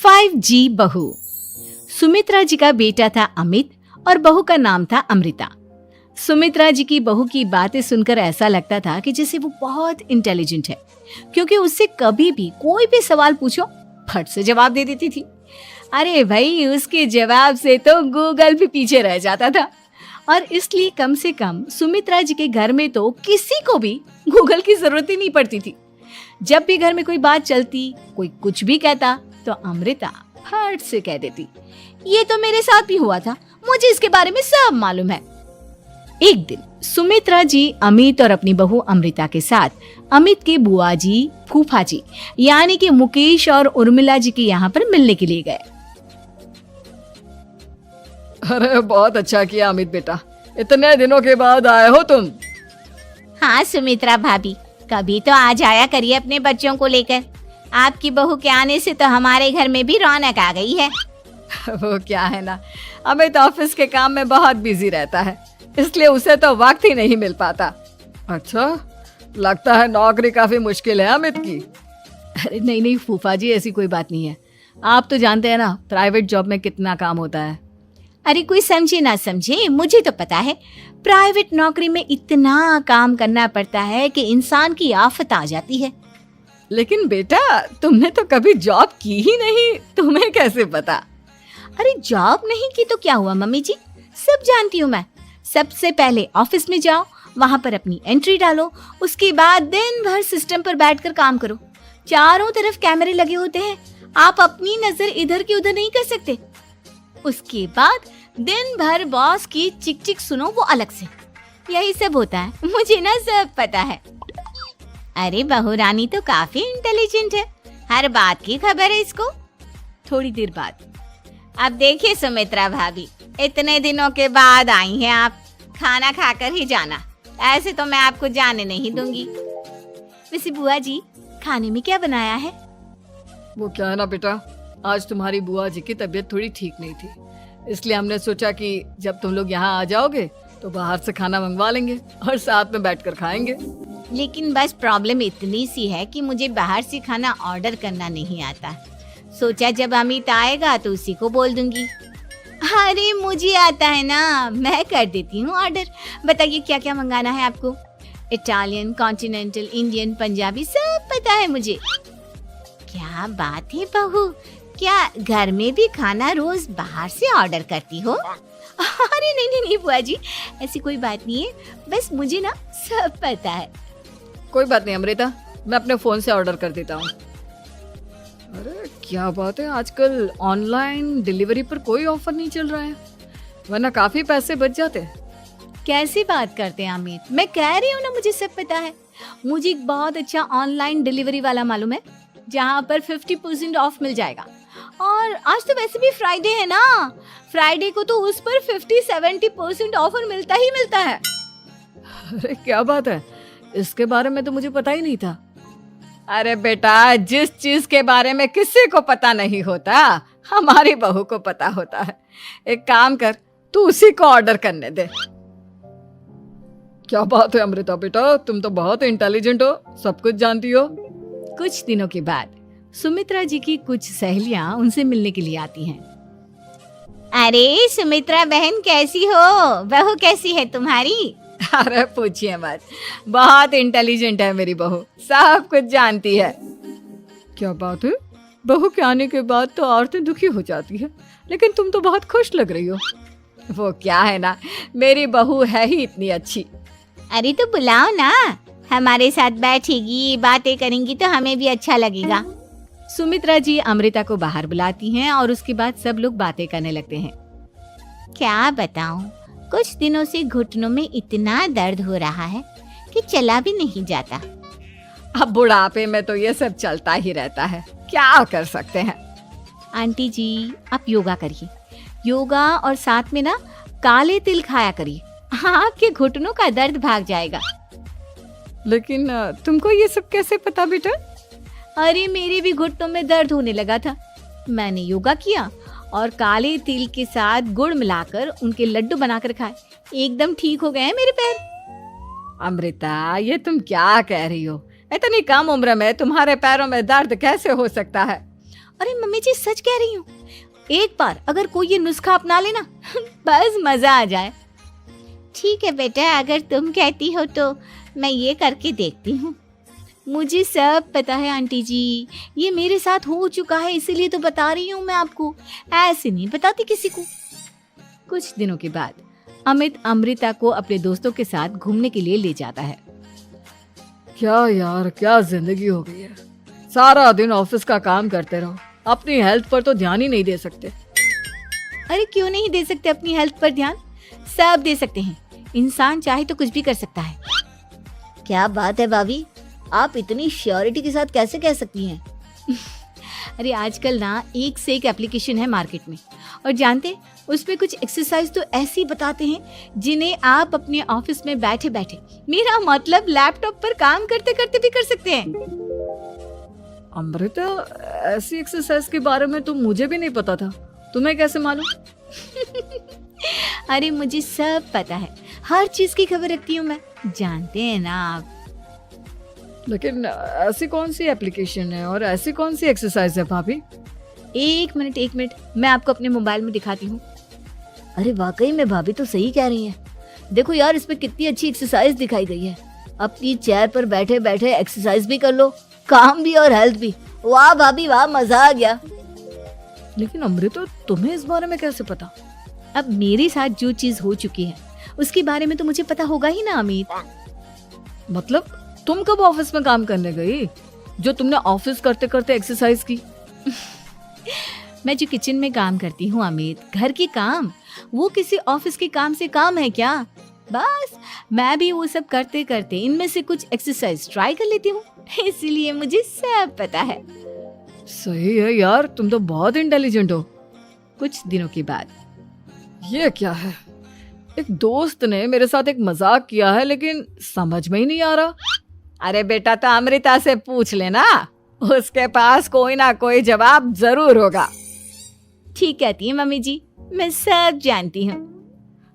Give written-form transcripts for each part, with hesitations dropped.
5G बहू। सुमित्रा जी का बेटा था अमित और बहू का नाम था अमृता। सुमित्रा जी की बहू की बातें सुनकर ऐसा लगता था कि जैसे वो बहुत इंटेलिजेंट है, क्योंकि उससे कभी भी कोई भी सवाल पूछो फट से जवाब दे देती थी। अरे भाई, उसके जवाब से तो गूगल भी पीछे रह जाता था। और इसलिए कम से कम सुमित्रा जी के घर में तो किसी को भी गूगल की जरूरत ही नहीं पड़ती थी। जब भी घर में कोई बात चलती, कोई कुछ भी कहता, तो अमृता फट से कह देती, ये तो मेरे साथ भी हुआ था, मुझे इसके बारे में सब मालूम है। एक दिन सुमित्रा जी अमित और अपनी बहू अमृता के साथ अमित के बुआ जी, फूफा जी यानी कि मुकेश और उर्मिला जी के यहाँ पर मिलने के लिए गए। अरे बहुत अच्छा किया अमित बेटा, इतने दिनों के बाद आए हो तुम। हाँ सुमित्रा भाभी, कभी तो आ जाया करिए अपने बच्चों को लेकर। आपकी बहू के आने से तो हमारे घर में भी रौनक आ गई है। वो क्या है ना, अमित ऑफिस के काम में बहुत बिजी रहता है, इसलिए उसे तो वक्त ही नहीं मिल पाता। अच्छा, लगता है नौकरी काफी मुश्किल है अमित की। अरे नहीं फूफा जी, ऐसी कोई बात नहीं है। आप तो जानते हैं ना प्राइवेट जॉब में कितना काम होता है। अरे कोई समझे ना समझे, मुझे तो पता है प्राइवेट नौकरी में इतना काम करना पड़ता है कि इंसान की आफत आ जाती है। लेकिन बेटा, तुमने तो कभी जॉब की ही नहीं, तुम्हें कैसे पता? अरे जॉब नहीं की तो क्या हुआ मम्मी जी, सब जानती हूँ मैं। सबसे पहले ऑफिस में जाओ, वहां पर अपनी एंट्री डालो, उसके बाद दिन भर सिस्टम पर बैठकर काम करो। चारों तरफ कैमरे लगे होते हैं, आप अपनी नजर इधर की उधर नहीं कर सकते। उसके बाद दिन भर बॉस की चिक चिक सुनो, वो अलग से। यही सब होता है, मुझे ना सब पता है। अरे बहू रानी तो काफी इंटेलिजेंट है, हर बात की खबर है इसको। थोड़ी देर बाद, अब देखिए सुमित्रा भाभी, इतने दिनों के बाद आई हैं आप, खाना खाकर ही जाना, ऐसे तो मैं आपको जाने नहीं दूंगी। वैसे बुआ जी, खाने में क्या बनाया है? वो क्या है ना बेटा, आज तुम्हारी बुआ जी की तबीयत थोड़ी ठीक नहीं थी, इसलिए हमने सोचा कि जब तुम लोग यहाँ आ जाओगे तो बाहर से खाना मंगवा लेंगे और साथ में बैठकर खाएंगे। लेकिन बस प्रॉब्लम इतनी सी है कि मुझे बाहर से खाना ऑर्डर करना नहीं आता। सोचा जब अमित आएगा तो उसी को बोल दूंगी। अरे मुझे आता है ना, मैं कर देती हूँ ऑर्डर। बताइए क्या क्या मंगाना है आपको? इटालियन, कॉन्टिनेंटल, इंडियन, पंजाबी, सब पता है मुझे। क्या बात है बहू, क्या घर में भी खाना रोज बाहर से ऑर्डर करती हो? अरे नहीं बुआ जी, ऐसी कोई बात नहीं है, बस मुझे ना सब पता है। कोई बात नहीं अमृता, मैं अपने फोन से ऑर्डर कर देता हूँ। अरे क्या बात है, आजकल ऑनलाइन डिलीवरी पर कोई ऑफर नहीं चल रहा है, वरना काफी पैसे बच जाते। कैसी बात करते हैं अमित, मैं कह रही हूँ ना मुझे सब पता है। मुझे एक बहुत अच्छा ऑनलाइन डिलीवरी वाला मालूम है, जहाँ पर 50% ऑफ मिल जाएगा। और आज तो वैसे भी फ्राइडे है ना, फ्राइडे को तो उस पर 50-70% ऑफर मिलता ही मिलता है। अरे क्या बात है, इसके बारे में तो मुझे पता ही नहीं था। अरे बेटा, जिस चीज के बारे में किसी को पता नहीं होता, हमारी बहू को पता होता है। एक काम कर, तू उसी को ऑर्डर करने दे। क्या बात है अमृता बेटा, तुम तो बहुत इंटेलिजेंट हो, सब कुछ जानती हो। कुछ दिनों के बाद सुमित्रा जी की कुछ सहेलियां उनसे मिलने के लिए आती हैं। अरे सुमित्रा बहन कैसी हो, बहू कैसी है तुम्हारी? अरे पूछिए मत, बहुत इंटेलिजेंट है मेरी बहू, सब कुछ जानती है। क्या बात है, बहू के आने के बाद तो औरतें दुखी हो जाती है, लेकिन तुम तो बहुत खुश लग रही हो। वो क्या है ना, मेरी बहू है ही इतनी अच्छी। अरे तो बुलाओ ना, हमारे साथ बैठेगी, बातें करेंगी तो हमें भी अच्छा लगेगा। सुमित्रा जी अमृता को बाहर बुलाती हैं और उसके बाद सब लोग बातें करने लगते हैं। क्या बताऊं, कुछ दिनों से घुटनों में इतना दर्द हो रहा है कि चला भी नहीं जाता। अब बुढ़ापे में तो ये सब चलता ही रहता है, क्या कर सकते हैं। आंटी जी, आप योगा करिए, योगा और साथ में ना काले तिल खाया करिए, आपके घुटनों का दर्द भाग जाएगा। लेकिन तुमको ये सब कैसे पता बेटा? अरे मेरे भी घुटनों में दर्द होने लगा था, मैंने योगा किया और काले तिल के साथ गुड़ मिलाकर उनके लड्डू बनाकर खाए, एकदम ठीक हो गए हैं मेरे पैर। अमृता, ये तुम क्या कह रही हो? इतनी कम उम्र में तुम्हारे पैरों में दर्द कैसे हो सकता है? अरे मम्मी जी सच कह रही हूँ, एक बार अगर कोई ये नुस्खा अपना लेना बस मजा आ जाए। ठीक है बेटा, अगर तुम कहती हो तो मैं ये करके देखती हूँ। मुझे सब पता है आंटी जी, ये मेरे साथ हो चुका है, इसीलिए तो बता रही हूँ मैं आपको, ऐसे नहीं बताती किसी को। कुछ दिनों के बाद अमित अमृता को अपने दोस्तों के साथ घूमने के लिए ले जाता है। क्या यार, क्या जिंदगी हो गई है। सारा दिन ऑफिस का काम करते रहो, अपनी हेल्थ पर तो ध्यान ही नहीं दे सकते। अरे क्यों नहीं दे सकते अपनी हेल्थ पर ध्यान, सब दे सकते हैं। इंसान चाहे तो कुछ भी कर सकता है। क्या बात है भाभी, आप इतनी श्योरिटी के साथ कैसे कह सकती हैं? अरे आजकल ना एक से एक एप्लीकेशन है मार्केट में, और जानते उसमें कुछ एक्सरसाइज तो ऐसी बताते हैं जिन्हें आप अपने ऑफिस में बैठे बैठे, मेरा मतलब लैपटॉप पर काम करते करते भी कर सकते हैं। अमृता, ऐसी एक्सरसाइज के बारे में तो मुझे भी नहीं पता था, तुम्हें कैसे मालूम? अरे मुझे सब पता है, हर चीज की खबर रखती हूँ मैं, जानते हैं ना आप। लेकिन ऐसी कौन सी एप्लीकेशन है और ऐसी कौन सी एक्सरसाइज है भाभी? एक मिनट, मैं आपको अपने मोबाइल में दिखाती हूँ। अरे वाकई में भाभी तो सही कह रही हैं। देखो यार, इसमें कितनी अच्छी एक्सरसाइज दिखाई गई है। अपनी चेयर पर बैठे बैठे एक्सरसाइज भी कर लो, काम भी और हेल्थ भी। वाह भाभी वाह, मजा आ गया। लेकिन अमृता, तुम्हें इस बारे में कैसे पता? अब मेरे साथ जो चीज हो चुकी है उसके बारे में तो मुझे पता होगा ही ना अमित। मतलब तुम कब ऑफिस में काम करने गई जो तुमने ऑफिस करते करते एक्सरसाइज की? मैं जो किचन में काम करती हूँ अमित, घर के काम, वो किसी ऑफिस के काम से काम है क्या? बस मैं भी वो सब करते करते इनमें से कुछ एक्सरसाइज ट्राई कर लेती हूँ, इसीलिए मुझे सब पता है। सही है यार, तुम तो बहुत इंटेलिजेंट हो। कुछ दिनों के बाद ये क्या है? एक दोस्त ने मेरे साथ एक मजाक किया है, लेकिन समझ में ही नहीं आ रहा। अरे बेटा, तो अमृता से पूछ लेना, उसके पास कोई ना कोई जवाब जरूर होगा। ठीक कहती है मम्मी जी, मैं सब जानती हूँ।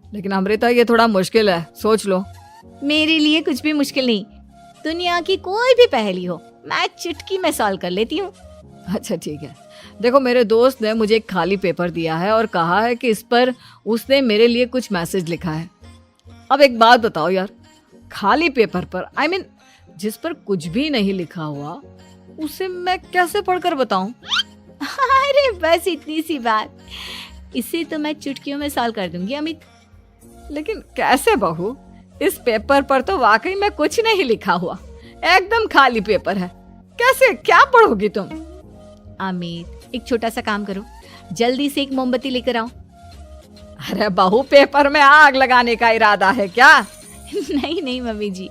लेकिन अमृता, ये थोड़ा मुश्किल है, सोच लो। मेरे लिए कुछ भी मुश्किल नहीं, दुनिया की कोई भी पहेली हो मैं चुटकी में सॉल्व कर लेती हूँ। अच्छा ठीक है, देखो मेरे दोस्त ने मुझे एक खाली पेपर दिया है और कहा है कि इस पर उसने मेरे लिए कुछ मैसेज लिखा है। अब एक बात बताओ यार, खाली पेपर पर, I mean, जिस पर कुछ भी नहीं लिखा हुआ, उसे मैं कैसे पढ़कर बताऊं? अरे बस इतनी सी बात, इसे तो मैं चुटकियों में सॉल्व कर दूंगी अमित। लेकिन कैसे बहू? इस पेपर पर तो वाकई में कुछ नहीं लिखा हुआ, एकदम खाली पेपर है, कैसे, क्या पढ़ोगी तुम? अमित, एक छोटा सा काम करो, जल्दी से एक मोमबत्ती लेकर आओ। अरे बहू, पेपर में आग लगाने का इरादा है क्या? नहीं मम्मी जी,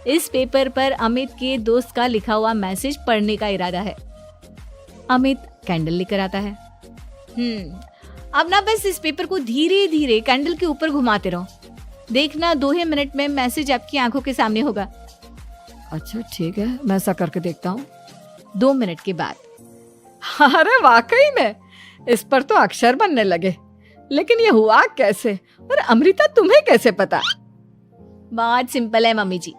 इस पेपर पर अमित के दोस्त का लिखा हुआ मैसेज पढ़ने का इरादा है। अमित कैंडल लेकर आता है। अब ना बस इस पेपर को धीरे धीरे कैंडल के ऊपर घुमाते रहो, देखना 2 ही मिनट में मैसेज आपकी आंखों के सामने होगा। अच्छा ठीक है, मैं ऐसा करके देखता हूँ। 2 मिनट के बाद, अरे वाकई में इस पर तो अक्षर बनने लगे, लेकिन ये हुआ कैसे? और अमृता, तुम्हें कैसे पता? बहुत सिंपल है मम्मी जी,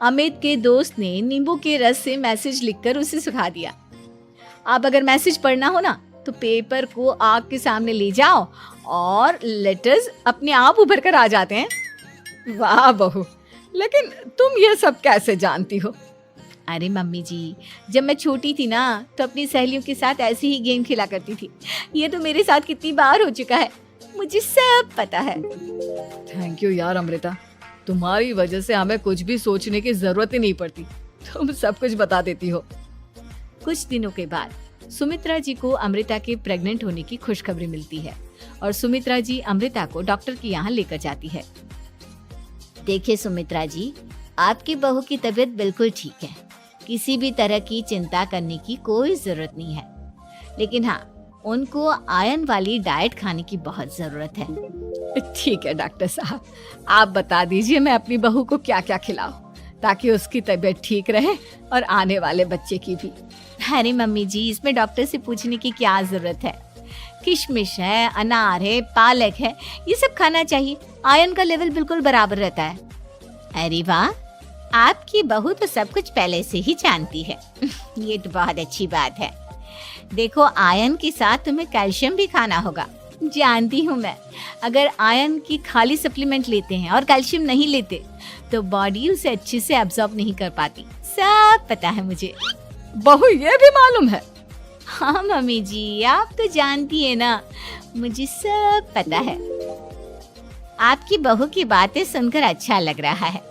अमित के दोस्त ने नींबू के रस से मैसेज लिखकर उसे सुखा दिया। अब अगर मैसेज पढ़ना हो ना, तो पेपर को आग के सामने ले जाओ और लेटर्स अपने आप उभर कर आ जाते हैं। वाह बहू, लेकिन तुम ये सब कैसे जानती हो? अरे मम्मी जी, जब मैं छोटी थी ना, तो अपनी सहेलियों के साथ ऐसे ही गेम खेला करती थी। ये तो मेरे साथ कितनी बार हो चुका है, मुझे सब पता है। थैंक यू यार अमृता, तुम्हारी वजह से हमें कुछ भी सोचने की जरूरत ही नहीं पड़ती, तुम सब कुछ बता देती हो। कुछ दिनों के बाद सुमित्रा जी को अमृता के प्रेग्नेंट होने की खुशखबरी मिलती है और सुमित्रा जी अमृता को डॉक्टर के यहाँ लेकर जाती है। देखिए सुमित्रा जी, आपकी बहू की तबीयत बिल्कुल ठीक है, किसी भी तरह की चिंता करने की कोई जरूरत नहीं है, लेकिन हाँ, उनको आयरन वाली डाइट खाने की बहुत जरूरत है। ठीक है डॉक्टर साहब, आप बता दीजिए मैं अपनी बहू को क्या क्या खिलाऊं ताकि उसकी तबीयत ठीक रहे और आने वाले बच्चे की भी। अरे मम्मी जी, इसमें डॉक्टर से पूछने की क्या जरूरत है, किशमिश है, अनार है, पालक है, ये सब खाना चाहिए, आयरन का लेवल बिल्कुल बराबर रहता है। अरे वाह, आपकी बहू तो सब कुछ पहले से ही जानती है। ये तो बहुत अच्छी बात है। देखो, आयरन के साथ तुम्हें कैल्शियम भी खाना होगा। जानती हूँ मैं, अगर आयरन की खाली सप्लीमेंट लेते हैं और कैल्शियम नहीं लेते तो बॉडी उसे अच्छे से एब्जॉर्ब नहीं कर पाती। सब पता है मुझे। बहू ये भी मालूम है? हाँ मम्मी जी, आप तो जानती है ना, मुझे सब पता है। आपकी बहू की बातें सुनकर अच्छा लग रहा है।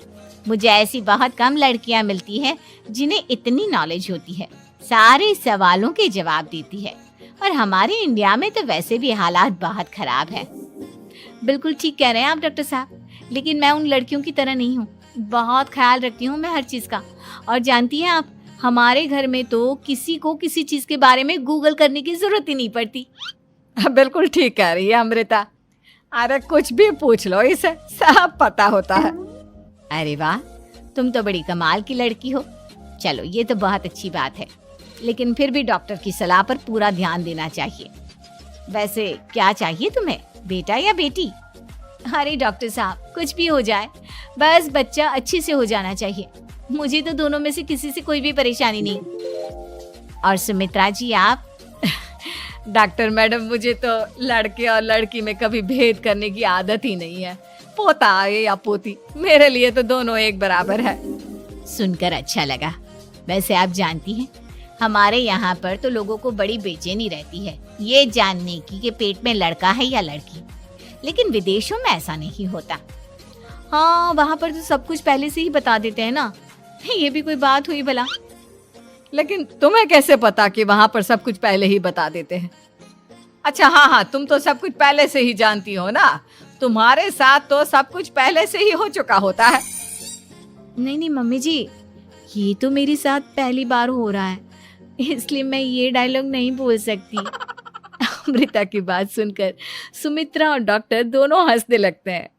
मुझे ऐसी बहुत कम लड़कियां मिलती हैं जिन्हें इतनी नॉलेज होती है, सारे सवालों के जवाब देती है। और हमारे इंडिया में तो वैसे भी हालात बहुत खराब है। बिल्कुल ठीक कह रहे हैं आप डॉक्टर साहब, लेकिन मैं उन लड़कियों की तरह नहीं हूँ। बहुत ख्याल रखती हूँ मैं हर चीज का। और जानती हैं आप, हमारे घर में तो किसी को किसी चीज के बारे में गूगल करने की जरूरत ही नहीं पड़ती। बिल्कुल ठीक कह रही है अमृता। अरे कुछ भी पूछ लो, इसे सब पता होता है। अरे वाह, तुम तो बड़ी कमाल की लड़की हो। चलो, ये तो बहुत अच्छी बात है, लेकिन फिर भी डॉक्टर की सलाह पर पूरा ध्यान देना चाहिए। वैसे क्या चाहिए तुम्हें, बेटा या बेटी? अरे डॉक्टर साहब, कुछ भी हो जाए, बस बच्चा अच्छे से हो जाना चाहिए। मुझे तो दोनों में से किसी से कोई भी परेशानी नहीं। और सुमित्रा जी, आप? डॉक्टर मैडम, मुझे तो लड़के और लड़की में कभी भेद करने की आदत ही नहीं है। पोता आए या पोती, मेरे लिए तो दोनों एक बराबर है। सुनकर अच्छा लगा। वैसे आप जानती हैं, हमारे यहाँ पर तो लोगों को बड़ी बेचैनी रहती है ये जानने की कि पेट में लड़का है या लड़की, लेकिन विदेशों में ऐसा नहीं होता। हाँ, वहाँ पर तो सब कुछ पहले से ही बता देते हैं ना। ये भी कोई बात हुई भला? लेकिन तुम्हें कैसे पता कि वहां पर सब कुछ पहले ही बता देते हैं? अच्छा हाँ, तुम तो सब कुछ पहले से ही जानती हो ना। तुम्हारे साथ तो सब कुछ पहले से ही हो चुका होता है। नहीं मम्मी जी, ये तो मेरे साथ पहली बार हो रहा है, इसलिए मैं ये डायलॉग नहीं बोल सकती। अमृता की बात सुनकर सुमित्रा और डॉक्टर दोनों हंसने लगते हैं।